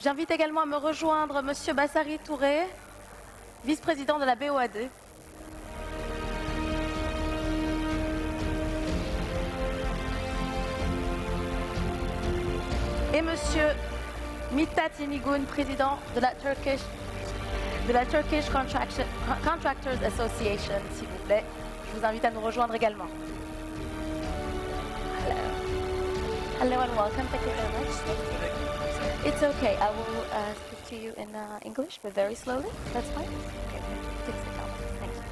J'invite également à me rejoindre M. Bassari Touré, vice-président de la BOAD. Et M. Mithat Yenigun, président de la Turkish Contractors Association, s'il vous plaît. Je vous invite à nous rejoindre également. Hello and welcome. Thank you very much. It's okay. I will speak to you in English, but very slowly. That's fine. Okay. Take some time. Thank you.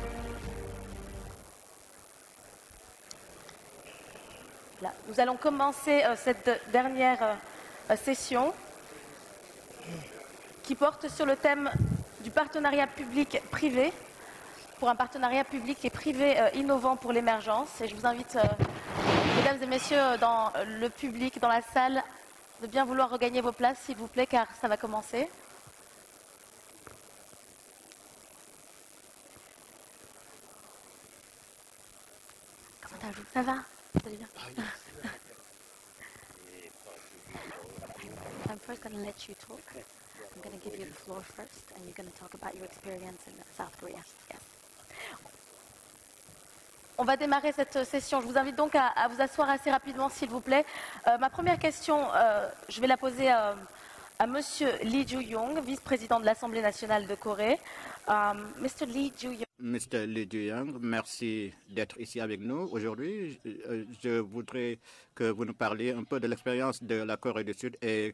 Là, nous allons commencer cette dernière session qui porte sur le thème du partenariat public-privé, pour un partenariat public et privé innovant pour l'émergence. Et je vous invite, mesdames et messieurs, dans le public, dans la salle, de bien vouloir regagner vos places, s'il vous plaît, car ça va commencer. Comment allez-vous? Ça va? Vous allez bien? I'm first going to let you talk. I'm going to give you the floor first, and you're going to talk about your experience in South Korea. Yes. On va démarrer cette session. Je vous invite donc à vous asseoir assez rapidement, s'il vous plaît. Ma première question, je vais la poser à M. Lee Ju-young, vice-président de l'Assemblée nationale de Corée. Mr. Lee Ju-young. Mr. Lee Ju-young, merci d'être ici avec nous aujourd'hui. Je voudrais que vous nous parliez un peu de l'expérience de la Corée du Sud et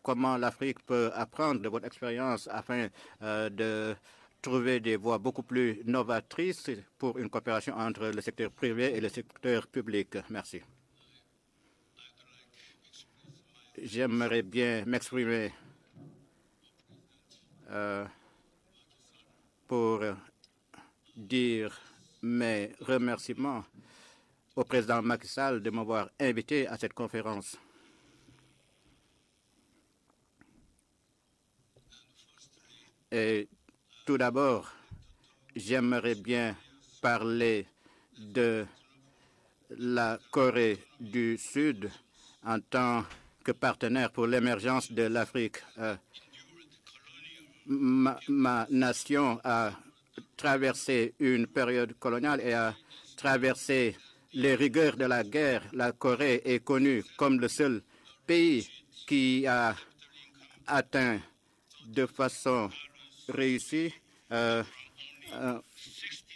comment l'Afrique peut apprendre de votre expérience afin de trouver des voies beaucoup plus novatrices pour une coopération entre le secteur privé et le secteur public. Merci. J'aimerais bien m'exprimer pour dire mes remerciements au président Macky Sall de m'avoir invité à cette conférence. Et tout d'abord, j'aimerais bien parler de la Corée du Sud en tant que partenaire pour l'émergence de l'Afrique. Ma nation a traversé une période coloniale et a traversé les rigueurs de la guerre. La Corée est connue comme le seul pays qui a atteint de façon réussie un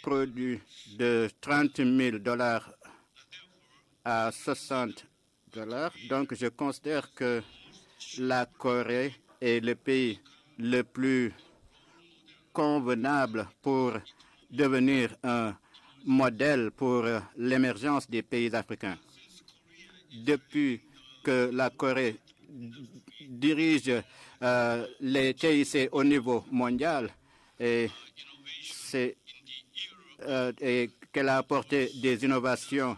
produit de $30 000 à $60. Donc, je considère que la Corée est le pays le plus convenable pour devenir un modèle pour l'émergence des pays africains. Depuis que la Corée dirige les TIC au niveau mondial et qu'elle a apporté des innovations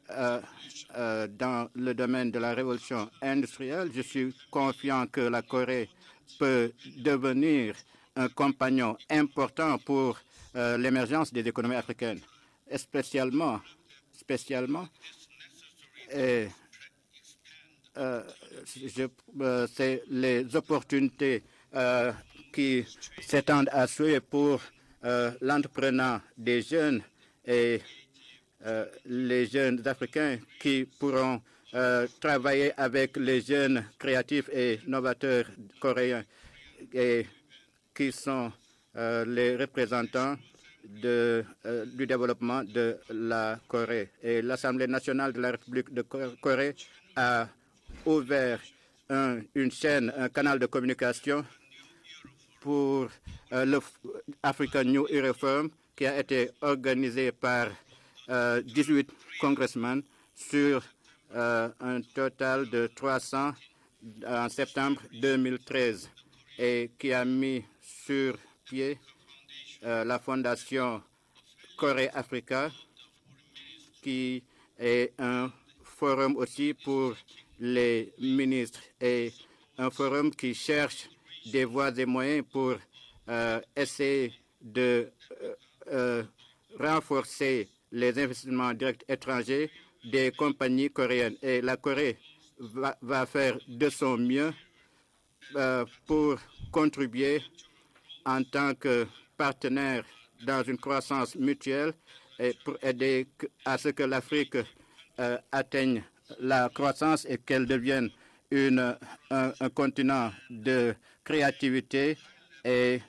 dans le domaine de la révolution industrielle, je suis confiant que la Corée peut devenir un compagnon important pour l'émergence des économies africaines, spécialement c'est les opportunités qui s'étendent à souhait pour l'entrepreneuriat des jeunes et les jeunes africains qui pourront travailler avec les jeunes créatifs et novateurs coréens et qui sont les représentants du développement de la Corée. Et l'Assemblée nationale de la République de Corée a ouvert une chaîne, un canal de communication pour le African New Era Forum qui a été organisé par 18 congressmen sur un total de 300 en septembre 2013 et qui a mis sur pied la fondation Corée-Africa qui est un forum aussi pour les ministres et un forum qui cherche des voies et moyens pour essayer de renforcer les investissements directs étrangers des compagnies coréennes. Et la Corée va faire de son mieux pour contribuer en tant que partenaire dans une croissance mutuelle et pour aider à ce que l'Afrique atteigne la croissance et qu'elle devienne un continent de créativité et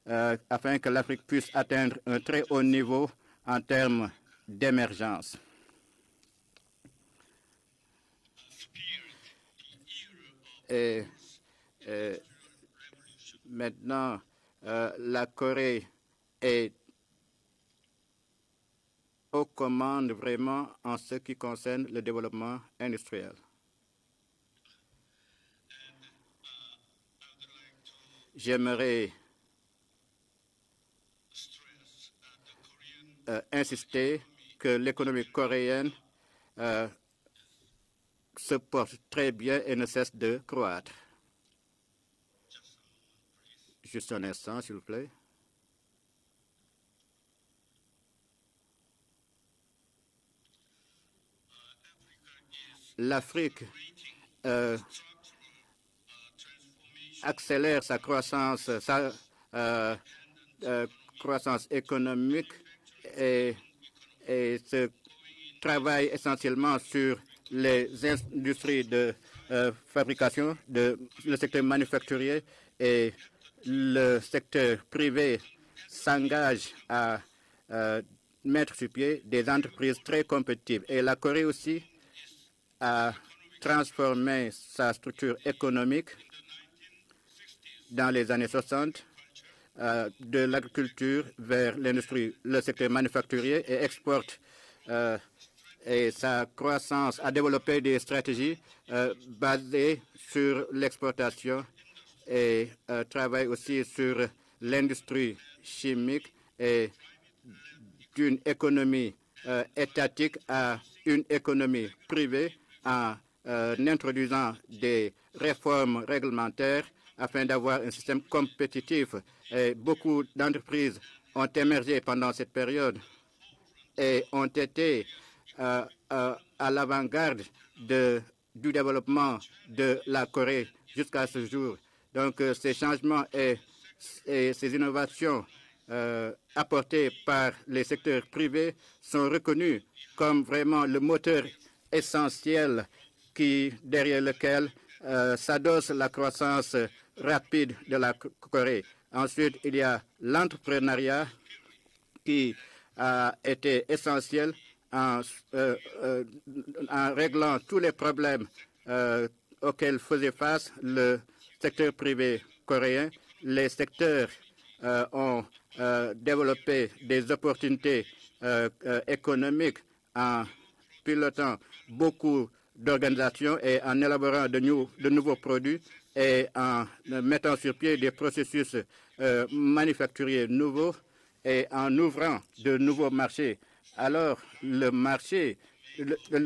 afin que l'Afrique puisse atteindre un très haut niveau en termes d'émergence. Et maintenant, la Corée est aux commandes vraiment en ce qui concerne le développement industriel. J'aimerais insister que l'économie coréenne se porte très bien et ne cesse de croître. Juste un instant, s'il vous plaît. L'Afrique accélère sa croissance économique et se travaille essentiellement sur les industries de fabrication, le secteur manufacturier et le secteur privé s'engage à mettre sur pied des entreprises très compétitives. Et la Corée aussi a transformé sa structure économique dans les années 60 de l'agriculture vers l'industrie, le secteur manufacturier et exporte et sa croissance a développé des stratégies basées sur l'exportation et travaille aussi sur l'industrie chimique et d'une économie étatique à une économie privée en introduisant des réformes réglementaires afin d'avoir un système compétitif. Et beaucoup d'entreprises ont émergé pendant cette période et ont été à l'avant-garde du développement de la Corée jusqu'à ce jour. Donc, ces changements et ces innovations apportées par les secteurs privés sont reconnus comme vraiment le moteur essentiel derrière lequel s'adosse la croissance rapide de la Corée. Ensuite, il y a l'entrepreneuriat qui a été essentiel en réglant tous les problèmes auxquels faisait face le secteur privé coréen. Les secteurs ont développé des opportunités économiques en pilotant beaucoup d'organisations et en élaborant de nouveaux produits et en mettant sur pied des processus manufacturiers nouveaux et en ouvrant de nouveaux marchés. Alors, le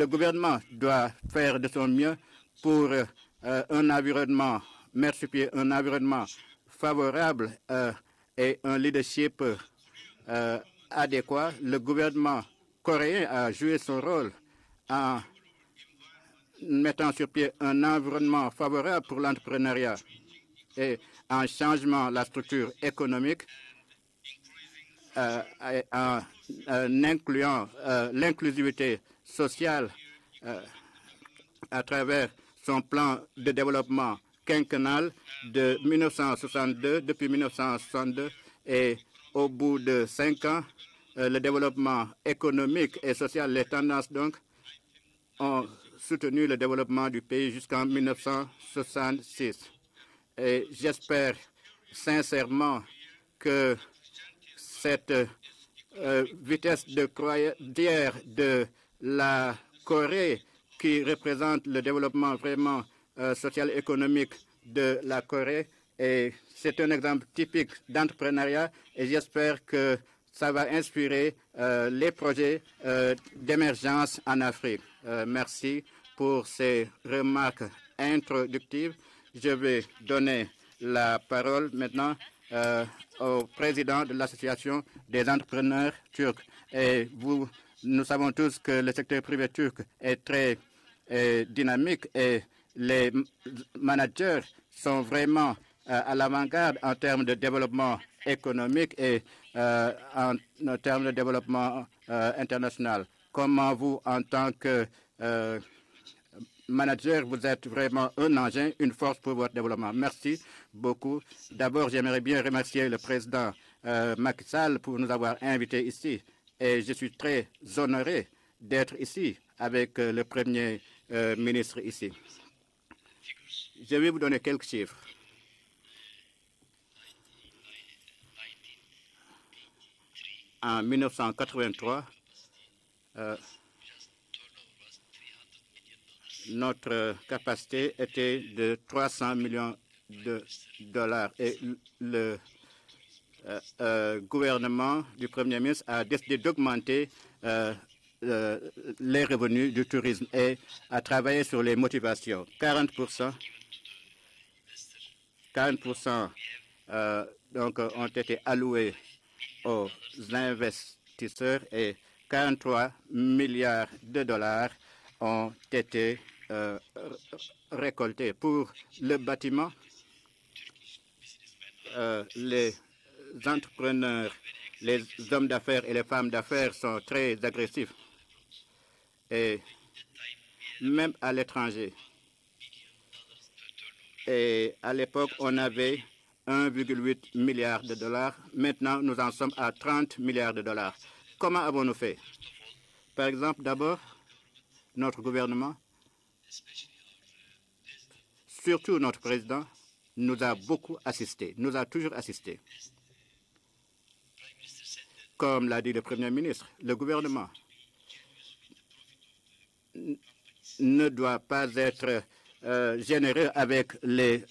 gouvernement doit faire de son mieux pour un environnement, mettre sur pied un environnement favorable et un leadership adéquat. Le gouvernement coréen a joué son rôle en mettant sur pied un environnement favorable pour l'entrepreneuriat et en changeant la structure économique, en incluant l'inclusivité sociale à travers son plan de développement quinquennal de 1962, depuis 1962, et au bout de 5 ans, le développement économique et social, les tendances donc, ont soutenu le développement du pays jusqu'en 1966. Et j'espère sincèrement que cette vitesse de croisière de la Corée, qui représente le développement vraiment social et économique de la Corée, et c'est un exemple typique d'entrepreneuriat et j'espère que ça va inspirer les projets d'émergence en Afrique. Merci pour ces remarques introductives. Je vais donner la parole maintenant au président de l'Association des entrepreneurs turcs. Et nous savons tous que le secteur privé turc est très dynamique et les managers sont vraiment à l'avant-garde en termes de développement économique et en termes de développement international. Comment vous, en tant que manager, vous êtes vraiment un engin, une force pour votre développement. Merci beaucoup. D'abord, j'aimerais bien remercier le président Macky Sall pour nous avoir invités ici. Et je suis très honoré d'être ici avec le Premier ministre ici. Je vais vous donner quelques chiffres. En 1983, notre capacité était de 300 millions de dollars et le gouvernement du Premier ministre a décidé d'augmenter les revenus du tourisme et a travaillé sur les motivations. 40% donc, ont été alloués aux investisseurs et 43 milliards de dollars ont été récoltés. Pour le bâtiment, les entrepreneurs, les hommes d'affaires et les femmes d'affaires sont très agressifs. Et même à l'étranger. Et à l'époque, on avait 1,8 milliard de dollars. Maintenant, nous en sommes à 30 milliards de dollars. Comment avons-nous fait? Par exemple, d'abord, notre gouvernement, surtout notre président, nous a beaucoup assisté, nous a toujours assisté. Comme l'a dit le Premier ministre, le gouvernement ne doit pas être généreux avec les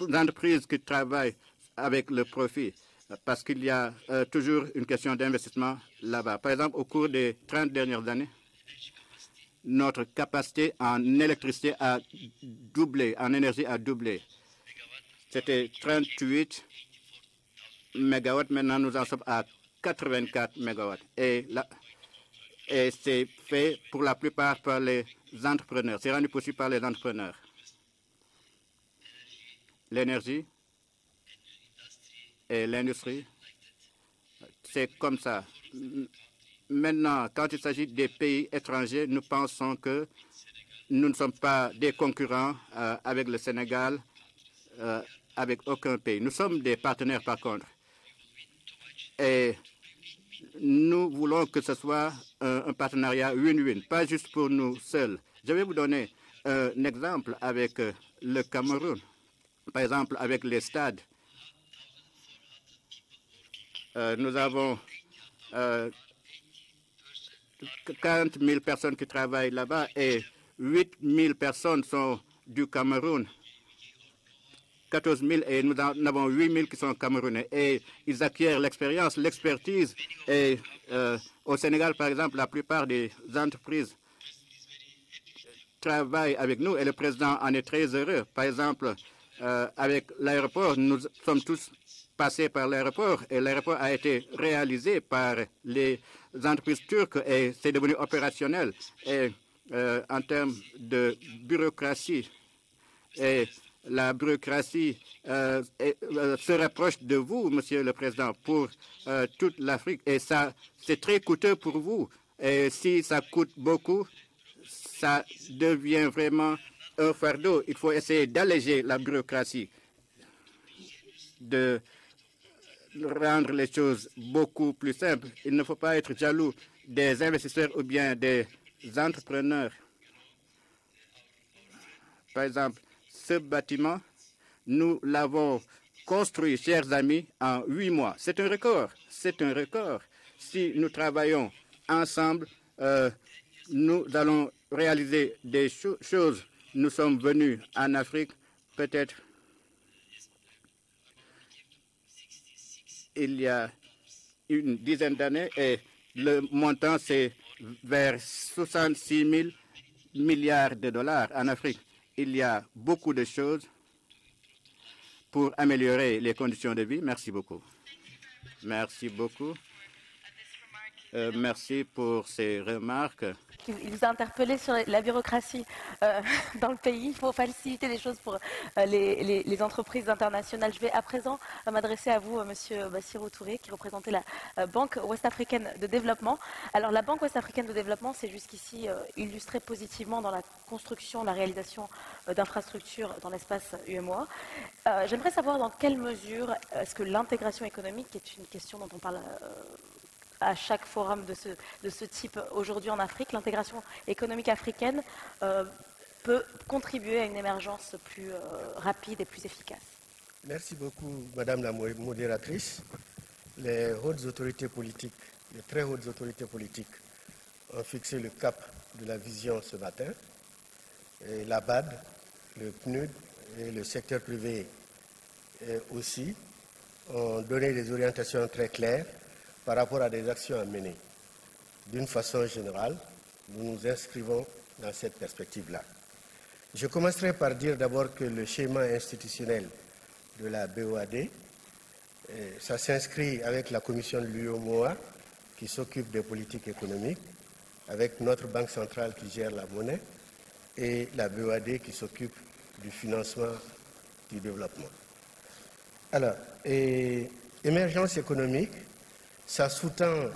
entreprises qui travaillent avec le profit, parce qu'il y a toujours une question d'investissement là-bas. Par exemple, au cours des 30 dernières années, notre capacité en électricité a doublé, en énergie a doublé. C'était 38 mégawatts, maintenant nous en sommes à 84 mégawatts. Et c'est fait pour la plupart par les entrepreneurs. C'est rendu possible par les entrepreneurs. L'énergie et l'industrie, c'est comme ça. Maintenant, quand il s'agit des pays étrangers, nous pensons que nous ne sommes pas des concurrents avec le Sénégal, avec aucun pays. Nous sommes des partenaires par contre. Et nous voulons que ce soit un partenariat win-win, pas juste pour nous seuls. Je vais vous donner un exemple avec le Cameroun. Par exemple, avec les stades. Nous avons 40 000 personnes qui travaillent là-bas et 8 000 personnes sont du Cameroun. 14 000 et nous en avons 8 000 qui sont camerounais et ils acquièrent l'expérience, l'expertise. Et au Sénégal, par exemple, la plupart des entreprises travaillent avec nous et le président en est très heureux. Par exemple, avec l'aéroport, nous sommes tous passés par l'aéroport et l'aéroport a été réalisé par les entreprises turques et c'est devenu opérationnel. Et en termes de bureaucratie, et la bureaucratie se rapproche de vous, Monsieur le Président, pour toute l'Afrique. Et ça, c'est très coûteux pour vous. Et si ça coûte beaucoup, ça devient vraiment un fardeau. Il faut essayer d'alléger la bureaucratie, de rendre les choses beaucoup plus simples. Il ne faut pas être jaloux des investisseurs ou bien des entrepreneurs. Par exemple, ce bâtiment, nous l'avons construit, chers amis, en 8 mois. C'est un record. C'est un record. Si nous travaillons ensemble, nous allons réaliser des choses. Nous sommes venus en Afrique, peut-être il y a une dizaine d'années, et le montant, c'est vers 66 000 milliards de dollars en Afrique. Il y a beaucoup de choses pour améliorer les conditions de vie. Merci beaucoup. Merci beaucoup. Merci pour ces remarques. Il vous a interpellé sur la bureaucratie dans le pays. Il faut faciliter les choses pour les entreprises internationales. Je vais à présent m'adresser à vous, Monsieur Bassirou Touré, qui représentez la Banque ouest-africaine de développement. Alors, la Banque ouest-africaine de développement s'est jusqu'ici illustrée positivement dans la construction, la réalisation d'infrastructures dans l'espace UEMOA. J'aimerais savoir dans quelle mesure est-ce que l'intégration économique, qui est une question dont on parle à chaque forum de ce type aujourd'hui en Afrique, l'intégration économique africaine peut contribuer à une émergence plus rapide et plus efficace. Merci beaucoup, Madame la modératrice. Les hautes autorités politiques, les très hautes autorités politiques ont fixé le cap de la vision ce matin. Et la BAD, le PNUD et le secteur privé aussi ont donné des orientations très claires par rapport à des actions à mener. D'une façon générale, nous nous inscrivons dans cette perspective-là. Je commencerai par dire d'abord que le schéma institutionnel de la BOAD, ça s'inscrit avec la commission de l'UEMOA qui s'occupe des politiques économiques, avec notre banque centrale qui gère la monnaie et la BOAD qui s'occupe du financement du développement. Alors, émergence économique, ça sous-tend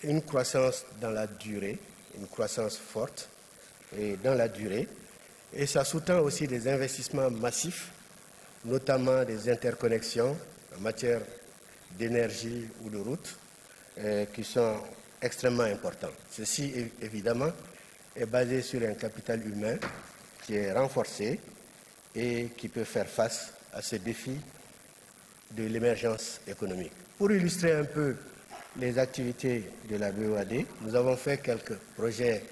une croissance dans la durée, une croissance forte et dans la durée, et ça sous-tend aussi des investissements massifs, notamment des interconnexions en matière d'énergie ou de route, qui sont extrêmement importants. Ceci, évidemment, est basé sur un capital humain qui est renforcé et qui peut faire face à ce défi de l'émergence économique. Pour illustrer un peu les activités de la BOAD, nous avons fait quelques projets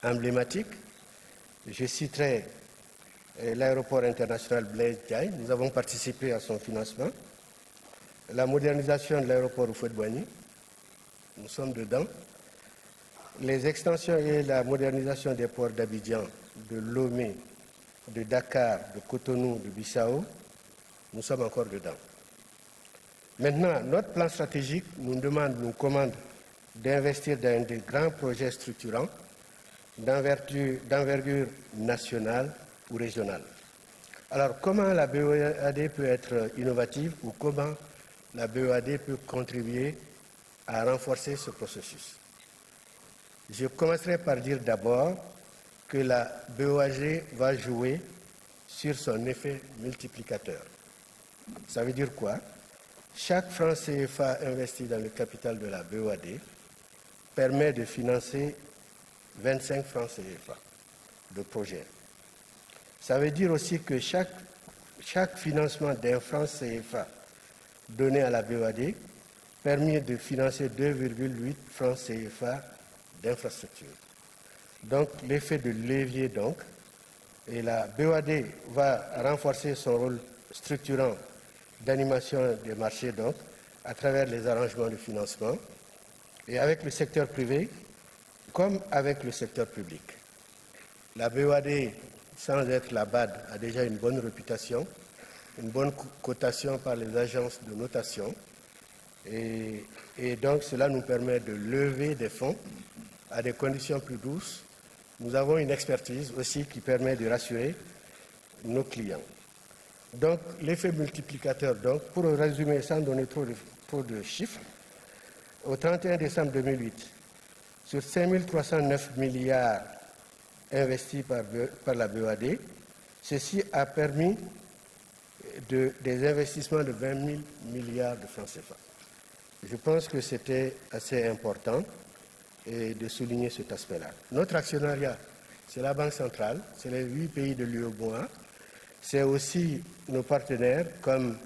emblématiques. Je citerai l'aéroport international Blaise Diagne. Nous avons participé à son financement. La modernisation de l'aéroport Houphouët-Boigny, nous sommes dedans. Les extensions et la modernisation des ports d'Abidjan, de Lomé, de Dakar, de Cotonou, de Bissau, nous sommes encore dedans. Maintenant, notre plan stratégique nous commande d'investir dans des grands projets structurants d'envergure nationale ou régionale. Alors, comment la BOAD peut être innovative ou comment la BOAD peut contribuer à renforcer ce processus? Je commencerai par dire d'abord que la BOAD va jouer sur son effet multiplicateur. Ça veut dire quoi? Chaque franc CFA investi dans le capital de la BOAD permet de financer 25 francs CFA de projet. Ça veut dire aussi que chaque financement d'un franc CFA donné à la BOAD permet de financer 2,8 francs CFA d'infrastructure. Donc, l'effet de levier, donc, et la BOAD va renforcer son rôle structurant d'animation des marchés, donc, à travers les arrangements de financement, et avec le secteur privé comme avec le secteur public. La BOAD, sans être la BAD, a déjà une bonne réputation, une bonne cotation par les agences de notation, et donc cela nous permet de lever des fonds à des conditions plus douces. Nous avons une expertise aussi qui permet de rassurer nos clients. Donc, l'effet multiplicateur, donc, pour résumer sans donner trop de chiffres, au 31 décembre 2008, sur 5 309 milliards investis par la BOAD, ceci a permis des investissements de 20 000 milliards de francs CFA. Je pense que c'était assez important de souligner cet aspect-là. Notre actionnariat, c'est la Banque centrale, c'est les 8 pays de l'UEMOA, c'est aussi nos partenaires comme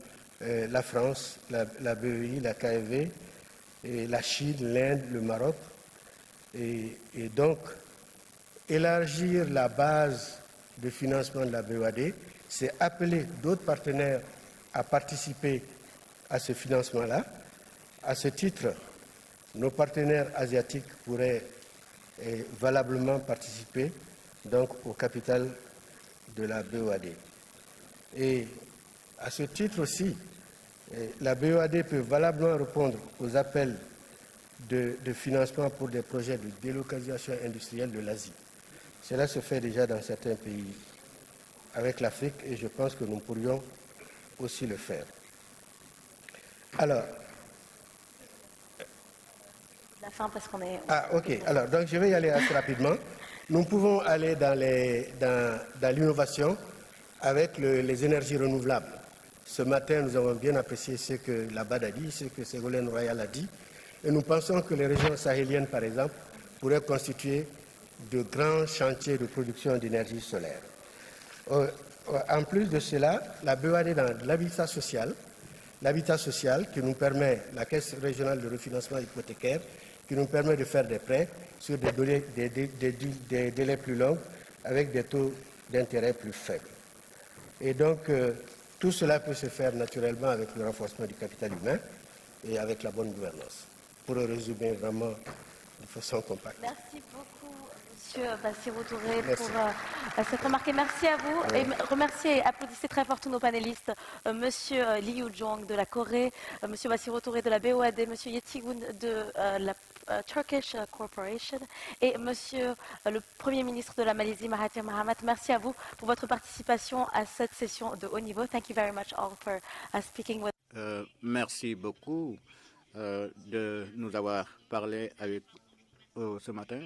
la France, la BEI, la KfW, et la Chine, l'Inde, le Maroc. Et donc, élargir la base de financement de la BOAD, c'est appeler d'autres partenaires à participer à ce financement-là. À ce titre, nos partenaires asiatiques pourraient valablement participer donc, au capital de la BOAD. Et à ce titre aussi, la BOAD peut valablement répondre aux appels de financement pour des projets de délocalisation industrielle de l'Asie. Cela se fait déjà dans certains pays avec l'Afrique et je pense que nous pourrions aussi le faire. Alors, la fin parce qu'on est... Ah, ok. Alors, donc je vais y aller assez rapidement. Nous pouvons aller dans l'innovation avec les énergies renouvelables. Ce matin, nous avons bien apprécié ce que la BAD a dit, ce que Ségolène Royal a dit. Et nous pensons que les régions sahéliennes, par exemple, pourraient constituer de grands chantiers de production d'énergie solaire. En plus de cela, la BEAD dans l'habitat social qui nous permet, la Caisse régionale de refinancement hypothécaire, qui nous permet de faire des prêts sur des délais plus longs avec des taux d'intérêt plus faibles. Et donc, tout cela peut se faire naturellement avec le renforcement du capital humain et avec la bonne gouvernance. Pour le résumer vraiment de façon compacte. Merci beaucoup, Monsieur Bassirou Touré, pour cette remarque. Et merci à vous. Et remerciez et applaudissez très fort tous nos panélistes. Monsieur Lee Yu-jong de la Corée, Monsieur Bassirou Touré de la BOAD, Monsieur Yetigun de la Turkish Corporation et Monsieur le Premier ministre de la Malaisie, Mahathir Mohamad. Merci à vous pour votre participation à cette session de haut niveau. Thank you very much all for speaking with. Merci beaucoup de nous avoir parlé avec ce matin.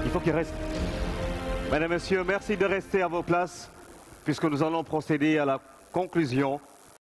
Il faut qu'il reste. Mesdames et messieurs, merci de rester à vos places puisque nous allons procéder à la conclusion